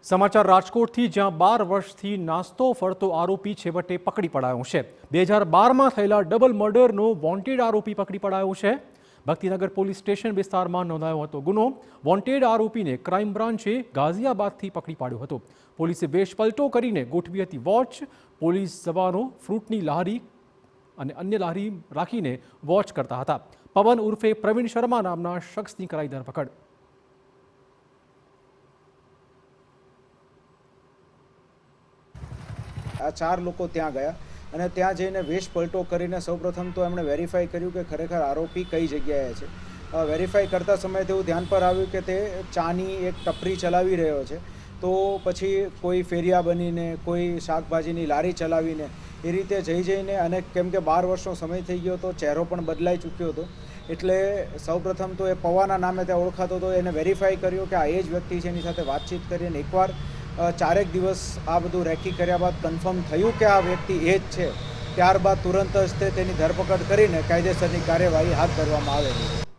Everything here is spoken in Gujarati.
સમાચાર રાજકોટથી, જ્યાં 12 વર્ષથી નાસ્તો ફરતો આરોપી છેવટે પકડી પડાયો છે। 2012માં થયેલા ડબલ મર્ડરનો વોન્ટેડ આરોપી પકડી પડાયો છે। ભક્તિનગર પોલીસ સ્ટેશન વિસ્તારમાં નોંધાયો હતો ગુનો। વોન્ટેડ આરોપીને ક્રાઇમ બ્રાન્ચે ગાઝિયાબાદથી પકડી પાડ્યો હતો। પોલીસે વેશપલટો કરીને ગોઠવી હતી વોચ। પોલીસ જવાનો ફ્રૂટની લારી અને અન્ય લારી રાખીને વોચ કરતા હતા। પવન ઉર્ફે પ્રવીણ શર્મા નામના શખ્સની કરાઈ ધરપકડ। આ 4 લોકો ત્યાં ગયા અને ત્યાં જઈને વેશ પલટો કરીને સૌપ્રથમ તો એમણે વેરીફાઈ કર્યું કે ખરેખર આરોપી કઈ જગ્યાએ છે। વેરીફાઈ કરતા સમયે તેવું ધ્યાન પર આવ્યું કે તે ચાની એક ટપરી ચલાવી રહ્યો છે। તો પછી કોઈ ફેરિયા બનીને, કોઈ શાકભાજીની લારી ચલાવીને એ રીતે જઈને અને કેમ કે 12 વર્ષનો સમય થઈ ગયો તો ચહેરો પણ બદલાઈ ચૂક્યો હતો, એટલે સૌપ્રથમ તો એ પવાના નામે ત્યાં ઓળખાતો હતો। એને વેરીફાઈ કર્યું કે આ એ જ વ્યક્તિ છે। એની સાથે વાતચીત કરી અને એકવાર 4 દિવસ આ બધું રેકી કર્યા બાદ કન્ફર્મ થયું કે આ વ્યક્તિ એ જ છે। ત્યારબાદ તુરંત જ તેની ધરપકડ કરીને કાયદેસરની કાર્યવાહી હાથ ધરવામાં આવેલી।